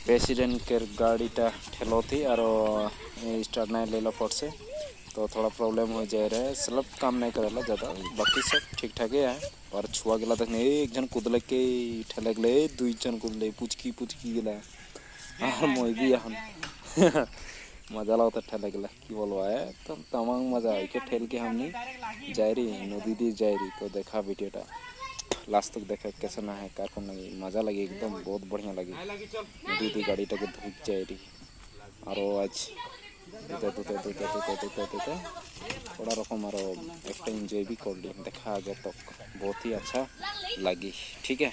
President के गाड़ीटा ठेलो थी और स्टार्ट नहीं ले लो फट से, तो थोड़ा प्रॉब्लम हो जाए रहे। स्लब काम नहीं करेला ज़्यादा, बाकी सब ठीक ठाक है। और छुआ गला देखने एक जन कूदल के ठेले गले, दुई जन कूदले पुचकी पुचकी गला और मैं भी यहाँ मजा लगता ठेले गला कि बोलवा है। तो तमाम मजा आई के ठेल के हमने जा रही नदी दी जा रही। तो देखा वीडियोटा लास्ट तक देखा कैसे ना है कार को लगी, मजा लगी एकदम, बहुत बढ़िया लगी। नदी दी गाड़ी टके धुक जा रही और आज थोड़ा रकम और एक एंजॉय भी कर ली। देखा आगे तक बहुत ही अच्छा लगी। ठीक है,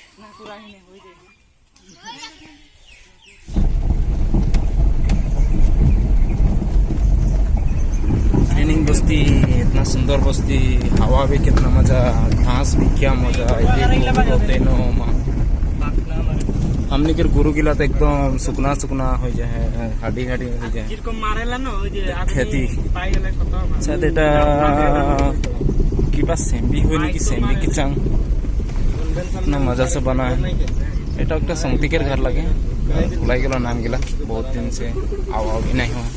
ट्रेनिंग बस्ती इतना सुंदर बस्ती, हवा भी कितना मजा, घास भी क्या मजा। हमने के गुरु गिला तो एकदम सुकना सुकना हो जाए, हाडी हाडी हो जाए खेती। शायद এটা কিবা সেম্বি হয় নাকি, সেম্বি কিচাং ना मजा से बना है। এটা একটা संगतिकेर घर लगे, भुलाई गेलो नाम गिला, बहुत दिन से आवा भी नहीं हुआ।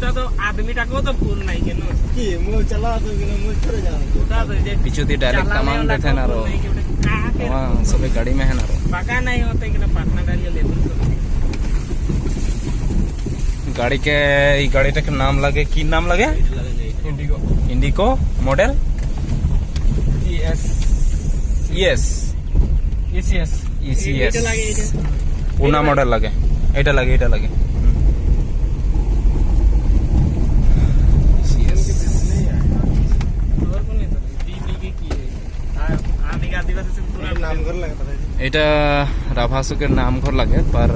तो आदमीटाको तो भूल नहीं के नो कि मु चला तो मु छोड़ जा उठा तो जे पीछे दी डायरेक्ट तमाम देथे ना रो हां सबे गाड़ी में है ना रो पका नहीं होते कि ना पाटना गाड़ी ले दो। गाड़ी के ई गाड़ी के नाम लगे, की नाम लगे? Indigo. Indigo model ES ES ECS ECS Poona model लगे, एटा लगे, एटा लगे। এটা राभासुकेर नाम घर लगे पर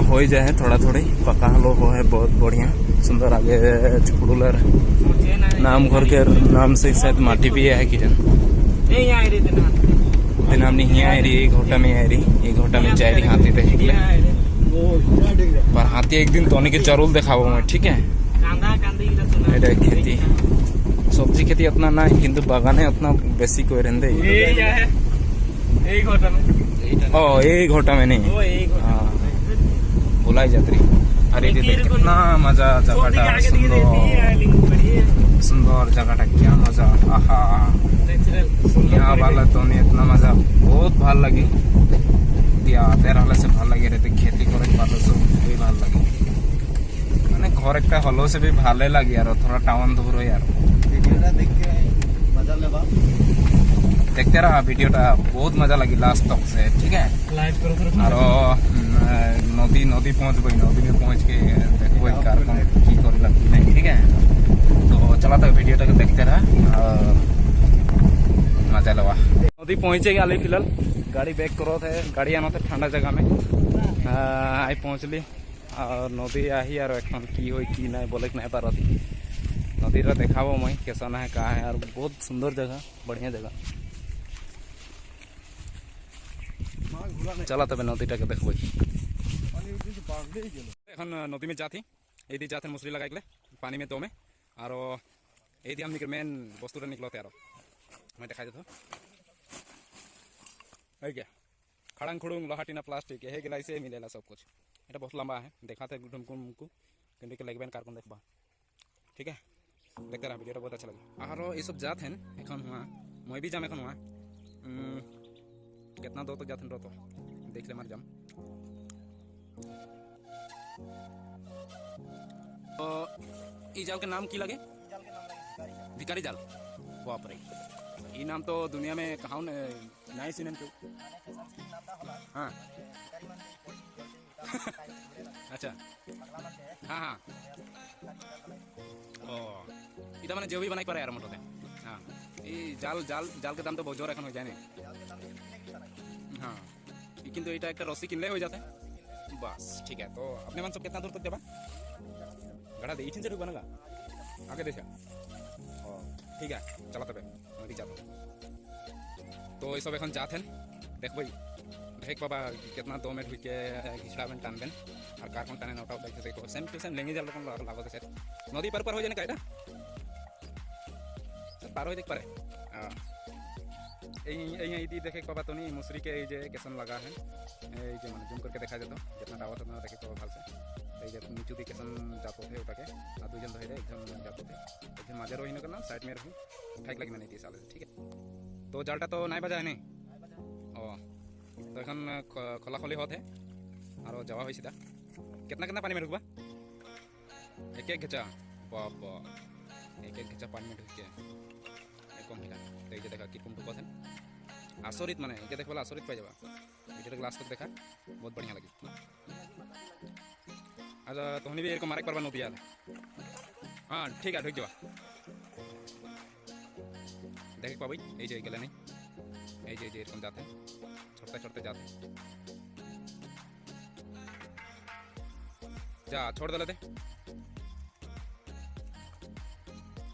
हो जाए थोड़ा थोड़ी पका हलो हो है बहुत बढ़िया सुंदर। आगे छुड़ुलर नाम घर के नाम से शायद माटी भी है कि दिन हमने यहाँ आई रही, एक घोटा में आई रही, एक घोटा में जा रही हाथी देख पर हाथी एक दिन तो के जरूर दिखाओ मैं। ठीक है, खेती सब्जी खेती इतना ना किंतु बागाने उतना बेसी कोई रहते एक घोटा में नहीं बुलाई जाती। अरे कितना मजा जगह, सुंदर जगह, क्या मजा। आहा यहाँ वाला तो नहीं इतना मजा, बहुत ভাল लगी। आते रहले से ভাল लगे रहते, खेती करे पालो सब भी ভাল लगे। मैंने घर एक हलो से भी भाले लगी यार, थोड़ा टाउन दूर हो यार। देखते रहा वीडियोटा, बहुत मजा लगी लास्ट तक से। ठीक है, और नदी नदी पहुंच गई, नदी में पहुंच के देखो कार की कर लगी नहीं। ठीक है, तो चला था वीडियोटा को देखते रहा और मजा लगा। नदी पहुंचे गए फिलहाल, गाड़ी बैक करो थे, गाड़ी आना था ठंडा जगह में आई पहुंचली और नदी आही और एखन की हो कि नहीं बोले नहीं पार थी। नदी देखाबो मैं कैसा ना है कहा है और बहुत सुंदर जगह, बढ़िया जगह। चला तब नदीटा के देखो। এখন नदी में जाती ये जाते मछली लगा पानी में दो में और ये हम मेन वस्तुटा निकलते और मैं देखा देता है क्या खड़ंग खुड़ुंग लोहाटीना प्लास्टिक है गिला इसे मिलेला सब कुछ। ये बहुत लंबा है, देखा थे ढुमको किंतु के लगबेन कारकन देखबा। ठीक है, देखते रहा वीडियो बहुत अच्छा लगे। और ये सब जात हैं एखन हुआ, मैं भी जाम एखन हुआ कितना दो तो जाते हैं तो देख ले मार जाम। तो ई जाल के नाम की लगे? भिकारी जाल। बाप रे, ये नाम तो दुनिया में कहाँ नहीं सुने क्यों? हाँ अच्छा हाँ हाँ ओ इटा मैंने जो भी बनाई पारे यार मोटोते। हाँ ये जाल जाल जाल के दाम तो बहुत जोर এখন हो जाए नहीं। हाँ किंतु এটা একটা रस्सी किनले हो जाते। बस ठीक है, तो अपने मन सब कितना दूर तक जाबा? गड़ा दे इठिन से ढुकबा ना आगे देखा। ओ ठीक है, चला तबे नदी जातो। तो ये सब এখন जाते देखबई देख बाबा कितना 2 मिनट हुई के घिचड़ाबेन टानबेन और कारकन टाने नौटा देखते देखो सेम टू सेम लेंगे जाल लागत से नदी पर हो जाने का पार हो देख पारे। इदी देखे पाबा तो नहीं मुसरी के जे केसन लगा है जे माने जूम करके देखा जातो जितना टावर उतना देखे पाबा भाल से जे नीचू दी केसन जातो थे उठाके आ दुजन धइरे एकदम जातो थे एकदम माजे रोहिन करना साइड में रही फेंक लगी मैंने 30 साल ठीक है। तो जालटा तो नहीं बजा है नहीं ओ तो এখন খোলা খলি होते और जावा हुई सीधा कितना पानी में ढुकबा एक घेचा बाबा एक घेचा पानी में ढुके कम हिला तो ये देखा किरकम ढुको थे आसरित माने ये देख बोला आसरित पाई जाबा वीडियो लास्ट तक देखा बहुत बढ़िया लगी। अच्छा तोहनी भी एरकम मारे परबा नदी आला हाँ ठीक है ढुक जावा देख पाबई এই যে গেলে नहीं এই যে এরকম जाते छोड़ते छोड़ते जाते जा छोड़ दे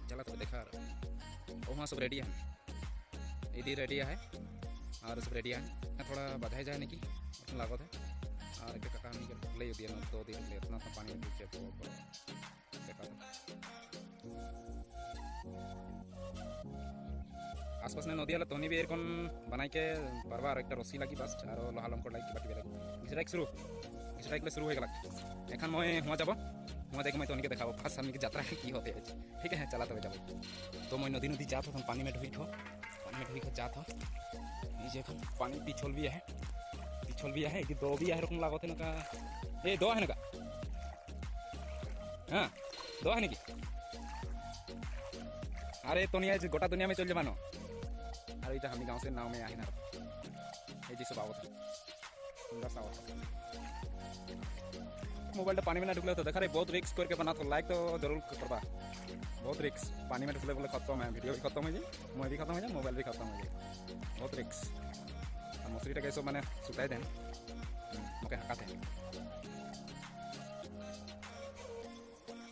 चला तो देखा वहाँ सब रेडी है इधर रेडी है और सब रेडी है थोड़ा बधाई जाए कि लागत है और क्या कहानी ले दिया ना 2 दिन ले इतना पानी पीछे तो देखा था आसपास में नदी है तो भी एरकम बनाई के परवा और एक रस्सी लगी बस और लोहा लमकड़ लगी बाटी लगी घिसराइक शुरू हो गया एखन मैं हुआ जब हुआ देख मैं तो देखा फार्स्ट सामने की यात्रा की होते हैं ठीक है चला तब जब तो मैं नदी जात हो पानी में ढुक जात हो ये पानी पिछल भी है कि 2 भी है रकम लागत है ना ये 2 है ना हाँ 2 है ना कि अरे तो नहीं गोटा दुनिया में चल जमानो अरे इधर हम गाँव से नाव में आए ना ये सब आवत सुंदर सा आवत मोबाइल पानी में ना ढुकले तो देखा रहे बहुत रिक्स करके बना तो लाइक तो जरूर करवा बहुत रिक्स पानी में ढुकले बोले खत्म है वीडियो भी खत्म हो जाए मैं भी खत्म हो जाए मोबाइल भी खत्म हो जाए बहुत रिक्स मछली टा कैसे मैंने सुताई दें मोके हकाते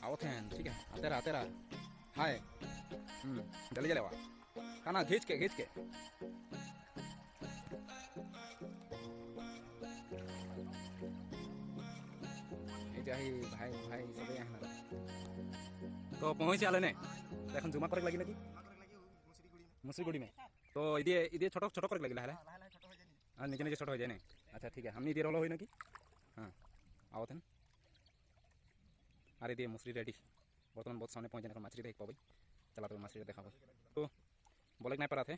आवत हैं ठीक है आते रहा हाय जल्दी जलेवा खाना खींच के भाई सब यहाँ तो पहुँच आले ने এখন জুমা করে লাগি নাকি মুসরিগুড়ি में तो इधे छोटो করে লাগিলা है हाँ निजे छोटो हो जाए नहीं अच्छा ठीक है हमने इधे रोलो हुई ना कि हाँ आओ थे अरे दिए मुसरी रेडी बर्तमान बहुत सामने पहुँच जाने मछली देख पाबी चला तो मछली देखा तो बोले नहीं पड़ा थे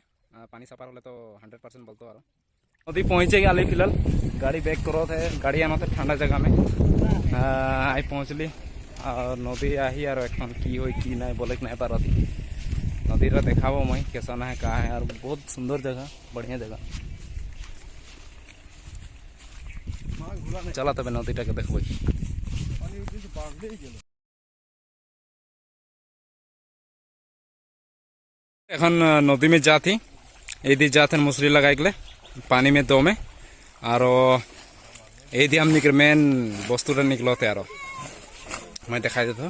पानी सफार होले तो 100% बोलते और नदी पहुँचे गए फिलहाल गाड़ी बैक करो थे गाड़ी आना थे ठंडा जगह में आई पहुँचली और नदी आही और एखन की हो कि नहीं बोले नहीं पारा थी नदी देखाबो मैं कैसा है कहाँ है और बहुत सुंदर जगह बढ़िया जगह चला तब नदी के देखो एखन नदी में जाती यदि जाते मछली लगाई गले पानी में 2 में और यदि हम निकल मेन वस्तु निकलते और मैं दिखाई देता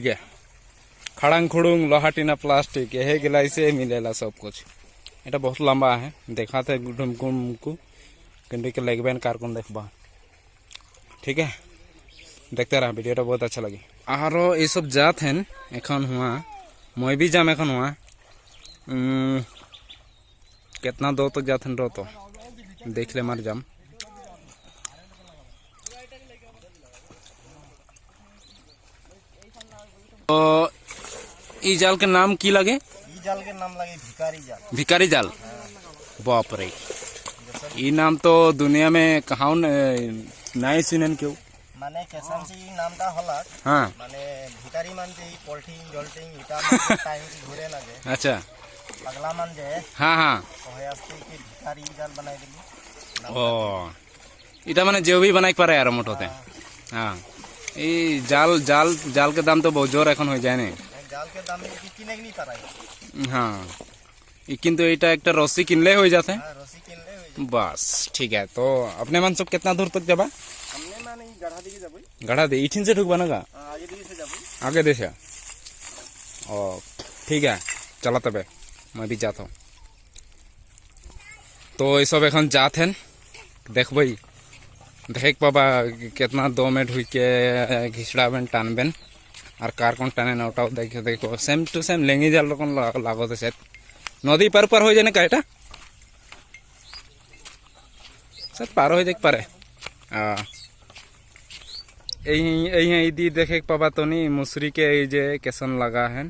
क्या खड़ंग खुड़ुंग लोहा टीना प्लास्टिक यही गिला से मिलेला सब कुछ এটা बहुत लंबा है देखा थे गुम को किंडी के लगबेन कारकुन देखबा ठीक है देखते रहा वीडियो बहुत अच्छा लगे और ये सब जात हैं एखन हुआ मैं भी जाम एखन हुआ कितना दो तक जाते हैं तो देख ले मार जाम तो ई जाल के नाम की लगे जाल के नाम लगे भिकारी जाल बाप रे ये नाम तो दुनिया में कहाँ नहीं सुनन क्यों माने कैसन सी नाम ता होला हाँ माने भिकारी मान जे पोल्टिंग जल्टिंग इटा टाइम की घुरे लगे अच्छा अगला मान जे हाँ कहे आस्ते की भिकारी जाल बनाई देली ओ इटा माने जो भी बनाई पारे यार मोटोते हाँ ये जाल के दाम तो बहुत जोर এখন हो जाए नहीं जाल के दाम में किने नहीं पाराई हाँ किंतु এটা একটা रस्सी किनले हो जाते हैं रस्सी किनले हो बस ठीक है तो अपने मन सब कितना दूर तक जाबा हमने माने गढ़ा दिखे जाबई गढ़ा दे इठिन से ढुकबा ना का आगे दिखे से जाबई आगे देसे ओ ठीक है चला तबे मैं भी जाता हूँ तो ये सब এখন जात हैं देखबई देख पाबा कितना 2 में ढुक के घिसड़ाबेन टानबेन আর কার কোন টানে না ওটাও দেখে দেখো সেম টু সেম লেঙ্গি জাল রকম লাগতে সেট নদী পার পার হয়ে যায় না এটা স্যার পার হয়ে যেতে পারে এই दी देखे पाबा तो नहीं मुसरी के जे कैसन लगा है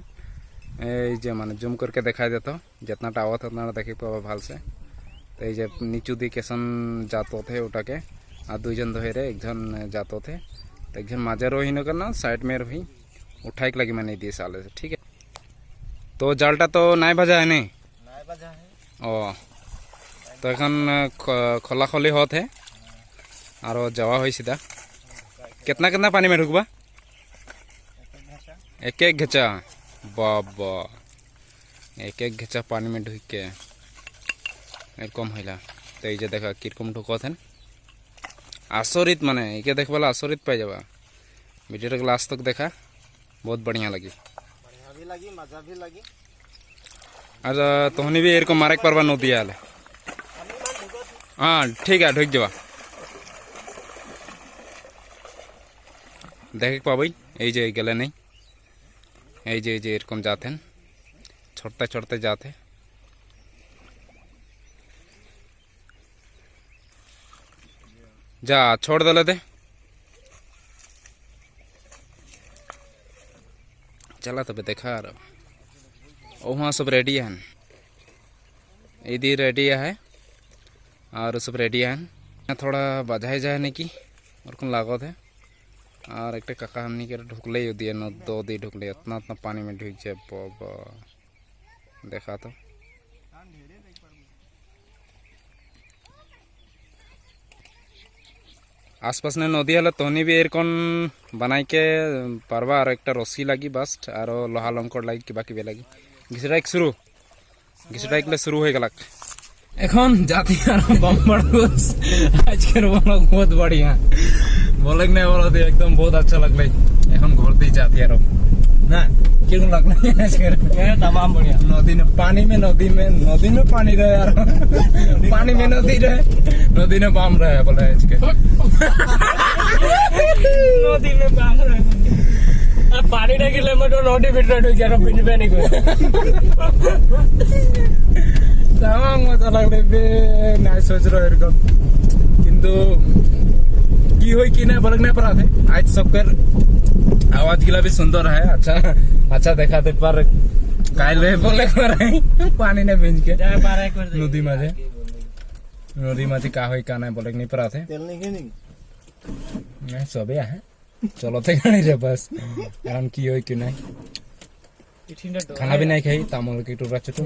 जे माने जूम करके दिखाई देता जितना टावत उतना देखे पाबा भाल से तो ये नीचू दी कैसन जातो थे उठा के और दुईजन धोरे एक जन जातो थे तो एक जन माजे रोही न करना साइड में रोही उठाई के लगी मैंने दी साले से ठीक है तो जालटा तो नाई बजा है नहीं बजा है ओ तो एखन खोला खोली होत है और जावा हुई सीधा कितना कितना पानी में ढुकबा एक एक घेचा बाबा एक एक घेचा पानी में ढुक के एरकम हईला तो ये देखा किरकम ढुकत हैं आसरित माने ये देख वाला आसरित पाई जाबा वीडियो के लास्ट तक देखा बहुत बढ़िया लगी मजा भी लगी और तोहनी भी एरकम मारे परवा नदी आले हाँ ठीक है ढुक जावा देख पाबी ये गले नहीं ये एरकम जाते हैं छोड़ते छोड़ते जाते जा छोड़ दले दे चला तब देखा वहाँ सब रेडी है इधी रेडी है और सब रेडी है थोड़ा बजाई जाए नहीं कि और कौन लागत है और एक काका हमनी के ढुकले दिए न दो दी ढुकले इतना इतना पानी में ढुक जाए बाबा देखा तो आसपास ने नदी हल तोहनी भी एरकम बनाई के पारबा और एक रस्सी लगी बस और लोहा लंकड़ लगी कि बाकी लगी घिसटाइक शुरू हो गलक এখন জাতি আর बम्बर আজকের ব্লগ बहुत बढ़िया बोले नहीं बोलो तो एकदम बहुत अच्छा लगले এখন घर दी जाती है ना किरकम लगले आजकल तमाम बढ़िया नदी में पानी रहे यार पानी में नदी में बाम रहे बोले आजकल नदी में बाम रहे अब पानी नहीं गिरले मैं तो नदी भीतर ढुक गया पिंड पे नहीं कोई तमाम मजा लगले बे ना सोच रहा एरकम किंतु की होई कि ना बोलक नहीं पड़ा थे आज सबकर आवाज गिला भी सुंदर है अच्छा देखा थे पर काले बोले पानी ने भिंज के नदी माझे का होई का नहीं बोलक नहीं पड़ा थे नहीं सब है चलो थे गाड़ी रे बस এখন কি होई कि नहीं खाना भी नहीं खाई तामल के टुकड़ा छोटो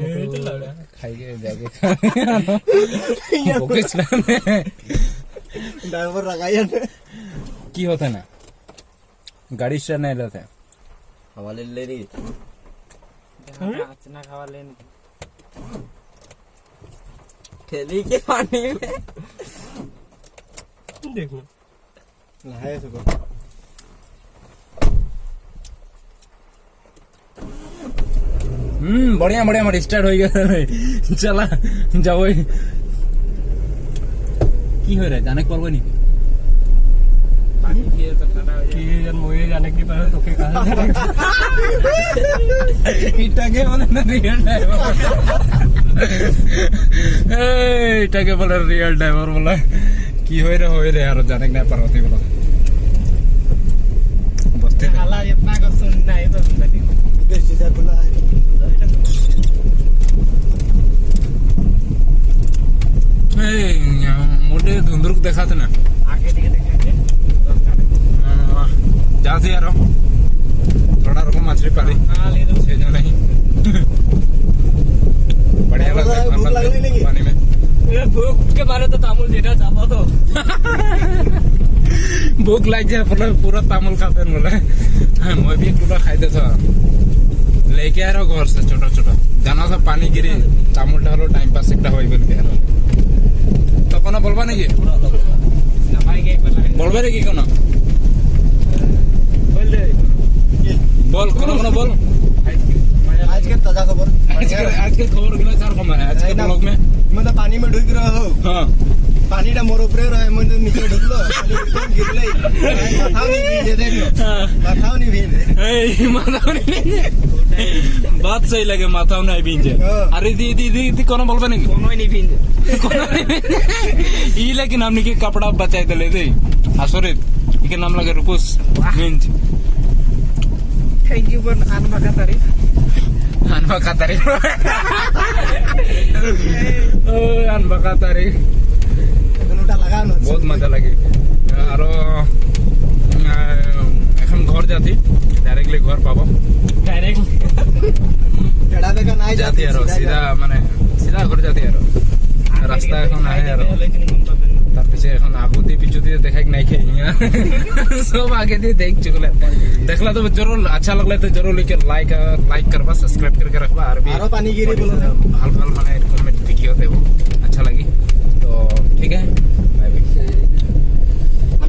खाई के जाके ड्राइवर लगाया की होता ना गाड़ी स्टार्ट नहीं रहता हवाले ले रही ना खावा लेने ठेली के पानी में देखो नहाए सुबह बढ़िया बढ़िया हमारे स्टार्ट हो गया चला जाओ की हो रहा है जाने को परवा नहीं पानी पिए तो ठंडा हो जाए जन मोये जाने की पर तो के कहा इटा के बोले ना रियल ड्राइवर इटा के बोले रियल ड्राइवर बोला की हो रे यार जाने के नहीं परवा थी बोला बसते हाला इतना का सुनना है तो नहीं सीधा खुला है मोटे धुंधुरुक देखा था ना आगे देखेंगे जाते यार थोड़ा रकम मछली पाली हाँ ले दो छह जन नहीं बढ़िया लगता है पानी में भूख के मारे तो तामुल देना चाहता तो भूख लग जाए पूरा तामुल खाते हैं बोले हाँ मैं भी पूरा खाई देता लेके आ रहा घर से छोटा छोटा जाना था पानी गिरी तामुल ढालो टाइम पास एक हो बोल के तो कोना बोलबा नहीं के बोलबे रे की कोना बोल कोना कोना बोल आज के ताजा खबर आज के खबर गिला चार कम है आज के ब्लॉग में मतलब पानी में डूब रहा हो हाँ পানিটা মোর উপরে রয়ে মধ্যে নিচে ঢুকলো পানি একদম গিরলে মাথাও নি ভিজে দেখলো মাথাও নি ভিজে মাথাও नहीं बात सही लगे माथाও নাই ভিজে আরে दी कोन बोलबे नहीं কোনোই নি ভিজে ई लेकिन हमने के कपड़ा बचाई देले दे असरे के नाम लगे रुकुस मिंज থ্যাংক ইউ ফর আনমাকাতারি ओ अनबकातारी কোনটা লাগানো बहुत मजा लगे और এখন ঘর যাতি ডাইরেক্টলি ঘর পাবো ডাইরেক্টলি টেড়া দেখা নাই जाती है सीधा माने सीधा घर जाती है रास्ता এখন আহে আর তার পিছে এখন আগু দিয়ে পিছু দিয়ে দেখাই নাই খেয়ে सब आगे দিয়ে देख चुकले देखला तो जरूर अच्छा लगला तो जरूर लेके लाइक करबा सब्सक्राइब करके रखबा और भी আরো পানি গিরি বলো हाल हाल माने कमेंट वीडियो देबो अच्छा लगी तो ठीक है